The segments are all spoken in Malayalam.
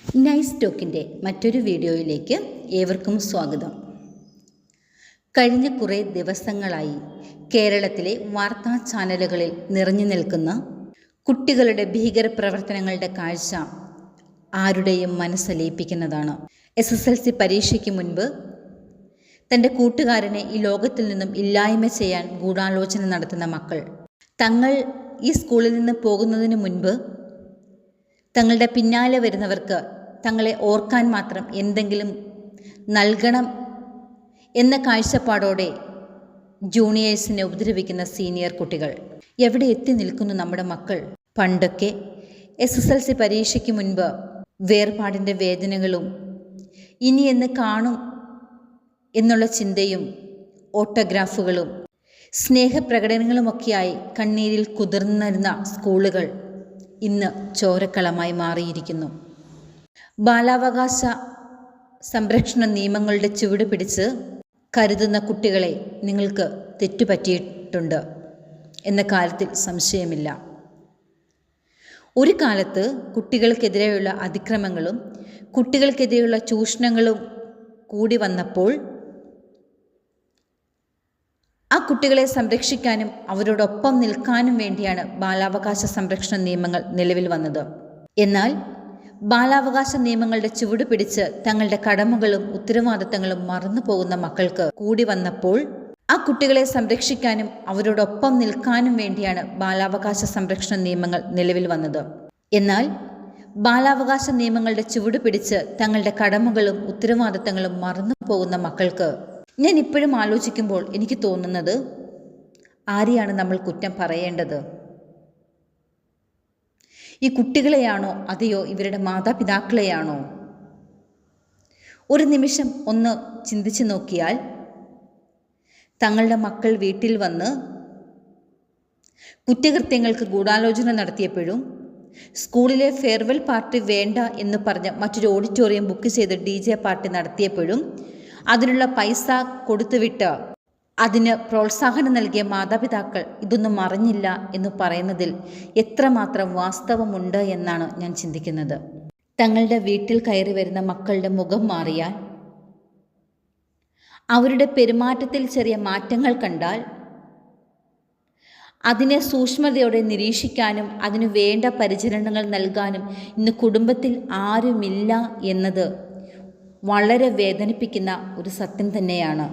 നൈസ് ടോക്കിൻ്റെ മറ്റൊരു വീഡിയോയിലേക്ക് ഏവർക്കും സ്വാഗതം. കഴിഞ്ഞ കുറേ ദിവസങ്ങളായി കേരളത്തിലെ വാർത്താ ചാനലുകളിൽ നിറഞ്ഞു നിൽക്കുന്ന കുട്ടികളുടെ ഭീകരപ്രവർത്തനങ്ങളുടെ കാഴ്ച ആരുടെയും മനസ്സലിയിപ്പിക്കുന്നതാണ്. SSLC പരീക്ഷയ്ക്ക് മുൻപ് തൻ്റെ കൂട്ടുകാരനെ ഈ ലോകത്തിൽ നിന്നും ഇല്ലായ്മ ചെയ്യാൻ ഗൂഢാലോചന നടത്തുന്ന മക്കൾ, തങ്ങൾ ഈ സ്കൂളിൽ നിന്ന് പോകുന്നതിന് മുൻപ് തങ്ങളുടെ പിന്നാലെ വരുന്നവർക്ക് തങ്ങളെ ഓർക്കാൻ മാത്രം എന്തെങ്കിലും നൽകണം എന്ന കാഴ്ചപ്പാടോടെ ജൂനിയേഴ്സിനെ ഉപദ്രവിക്കുന്ന സീനിയർ കുട്ടികൾ. എവിടെ എത്തി നിൽക്കുന്നു നമ്മുടെ മക്കൾ? പണ്ടൊക്കെ SSLC പരീക്ഷയ്ക്ക് മുൻപ് വേർപാടിൻ്റെ വേദനകളും ഇനി എന്ന് കാണും എന്നുള്ള ചിന്തയും ഓട്ടോഗ്രാഫുകളും സ്നേഹപ്രകടനങ്ങളുമൊക്കെയായി കണ്ണീരിൽ കുതിർന്നിരുന്ന സ്കൂളുകൾ ഇന്ന് ചോരക്കളമായി മാറിയിരിക്കുന്നു. ബാലാവകാശ സംരക്ഷണ നിയമങ്ങളുടെ ചുവട് പിടിച്ച് കരുതുന്ന കുട്ടികളെ നിങ്ങൾക്ക് തെറ്റുപറ്റിയിട്ടുണ്ട് എന്ന കാര്യത്തിൽ സംശയമില്ല. ഒരു കാലത്ത് കുട്ടികൾക്കെതിരെയുള്ള അതിക്രമങ്ങളും കുട്ടികൾക്കെതിരെയുള്ള ചൂഷണങ്ങളും കൂടി വന്നപ്പോൾ ആ കുട്ടികളെ സംരക്ഷിക്കാനും അവരോടൊപ്പം നിൽക്കാനും വേണ്ടിയാണ് ബാലാവകാശ സംരക്ഷണ നിയമങ്ങൾ നിലവിൽ വന്നത്. എന്നാൽ ബാലാവകാശ നിയമങ്ങളുടെ ചുവട് പിടിച്ച് തങ്ങളുടെ കടമകളും ഉത്തരവാദിത്തങ്ങളും മറന്നു പോകുന്ന മക്കൾക്ക് കൂടി വന്നപ്പോൾ ആ കുട്ടികളെ സംരക്ഷിക്കാനും അവരോടൊപ്പം നിൽക്കാനും വേണ്ടിയാണ് ബാലാവകാശ സംരക്ഷണ നിയമങ്ങൾ നിലവിൽ വന്നത്. എന്നാൽ ബാലാവകാശ നിയമങ്ങളുടെ ചുവട് പിടിച്ച് തങ്ങളുടെ കടമകളും ഉത്തരവാദിത്തങ്ങളും മറന്നു പോകുന്ന മക്കൾക്ക് ഞാൻ ഇപ്പോഴും ആലോചിക്കുമ്പോൾ എനിക്ക് തോന്നുന്നത്, ആരെയാണ് നമ്മൾ കുറ്റം പറയേണ്ടത്? ഈ കുട്ടികളെയാണോ അതെയോ ഇവരുടെ മാതാപിതാക്കളെയാണോ? ഒരു നിമിഷം ഒന്ന് ചിന്തിച്ചു നോക്കിയാൽ തങ്ങളുടെ മക്കൾ വീട്ടിൽ വന്ന് കുറ്റകൃത്യങ്ങൾക്ക് ഗൂഢാലോചന നടത്തിയപ്പോഴും സ്കൂളിലെ ഫെയർവെൽ പാർട്ടി വേണ്ട എന്ന് പറഞ്ഞ് മറ്റൊരു ഓഡിറ്റോറിയം ബുക്ക് ചെയ്ത് DJ പാർട്ടി നടത്തിയപ്പോഴും അതിനുള്ള പൈസ കൊടുത്തുവിട്ട് അതിന് പ്രോത്സാഹനം നൽകിയ മാതാപിതാക്കൾ ഇതൊന്നും അറിഞ്ഞില്ല എന്ന് പറയുന്നതിൽ എത്രമാത്രം വാസ്തവമുണ്ട് എന്നാണ് ഞാൻ ചിന്തിക്കുന്നത്. തങ്ങളുടെ വീട്ടിൽ കയറി വരുന്ന മക്കളുടെ മുഖം മാറിയാൽ, അവരുടെ പെരുമാറ്റത്തിൽ ചെറിയ മാറ്റങ്ങൾ കണ്ടാൽ അതിനെ സൂക്ഷ്മതയോടെ നിരീക്ഷിക്കാനും അതിനു വേണ്ട പരിചരണങ്ങൾ നൽകാനും ഇന്ന് കുടുംബത്തിൽ ആരുമില്ല എന്നത് വളരെ വേദനിപ്പിക്കുന്ന ഒരു സത്യം തന്നെയാണ്.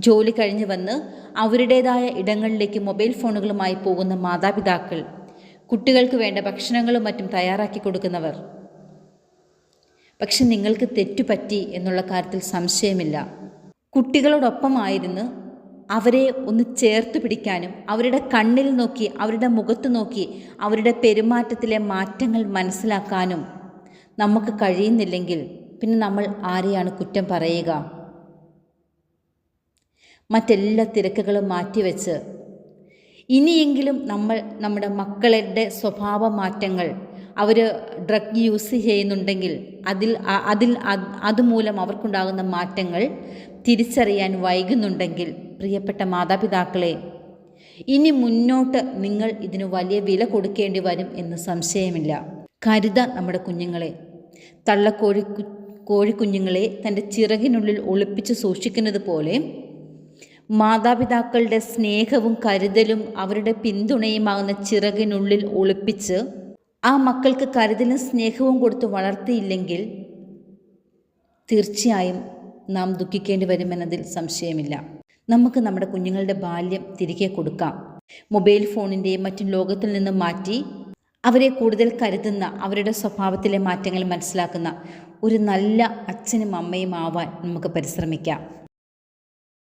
ജോലി കഴിഞ്ഞ് വന്ന് അവരുടേതായ ഇടങ്ങളിലേക്ക് മൊബൈൽ ഫോണുകളുമായി പോകുന്ന മാതാപിതാക്കൾ, കുട്ടികൾക്ക് വേണ്ട ഭക്ഷണങ്ങളും മറ്റും തയ്യാറാക്കി കൊടുക്കുന്നവർ. പക്ഷെ നിങ്ങൾക്ക് തെറ്റുപറ്റി എന്നുള്ള കാര്യത്തിൽ സംശയമില്ല. കുട്ടികളോടൊപ്പമായിരുന്നു അവരെ ഒന്ന് ചേർത്ത് പിടിക്കാനും അവരുടെ കണ്ണിൽ നോക്കി അവരുടെ മുഖത്ത് നോക്കി അവരുടെ പെരുമാറ്റത്തിലെ മാറ്റങ്ങൾ മനസ്സിലാക്കാനും നമുക്ക് കഴിയുന്നില്ലെങ്കിൽ പിന്നെ നമ്മൾ ആരെയാണ് കുറ്റം പറയുക? മറ്റെല്ലാ തിരക്കുകളും മാറ്റിവെച്ച് ഇനിയെങ്കിലും നമ്മൾ നമ്മുടെ മക്കളുടെ സ്വഭാവ മാറ്റങ്ങൾ, അവർ ഡ്രഗ് യൂസ് ചെയ്യുന്നുണ്ടെങ്കിൽ അതുമൂലം അവർക്കുണ്ടാകുന്ന മാറ്റങ്ങൾ തിരിച്ചറിയാൻ വൈകുന്നുണ്ടെങ്കിൽ, പ്രിയപ്പെട്ട മാതാപിതാക്കളെ, ഇനി മുന്നോട്ട് നിങ്ങൾ ഇതിന് വലിയ വില കൊടുക്കേണ്ടി വരും എന്ന് സംശയമില്ല. കരുത നമ്മുടെ കുഞ്ഞുങ്ങളെ. കോഴിക്കുഞ്ഞുങ്ങളെ തൻ്റെ ചിറകിനുള്ളിൽ ഒളിപ്പിച്ച് സൂക്ഷിക്കുന്നത് പോലെ മാതാപിതാക്കളുടെ സ്നേഹവും കരുതലും അവരുടെ പിന്തുണയുമാകുന്ന ചിറകിനുള്ളിൽ ഒളിപ്പിച്ച് ആ മക്കൾക്ക് കരുതലും സ്നേഹവും കൊടുത്ത് വളർത്തിയില്ലെങ്കിൽ തീർച്ചയായും നാം ദുഃഖിക്കേണ്ടി വരുമെന്നതിൽ സംശയമില്ല. നമുക്ക് നമ്മുടെ കുഞ്ഞുങ്ങളുടെ ബാല്യം തിരികെ കൊടുക്കാം. മൊബൈൽ ഫോണിൻ്റെയും മറ്റും ലോകത്തിൽ നിന്നും മാറ്റി അവരെ കൂടുതൽ കരുതുന്ന, അവരുടെ സ്വഭാവത്തിലെ മാറ്റങ്ങൾ മനസ്സിലാക്കുന്ന ഒരു നല്ല അച്ഛനും അമ്മയും ആവാൻ നമുക്ക് പരിശ്രമിക്കാം.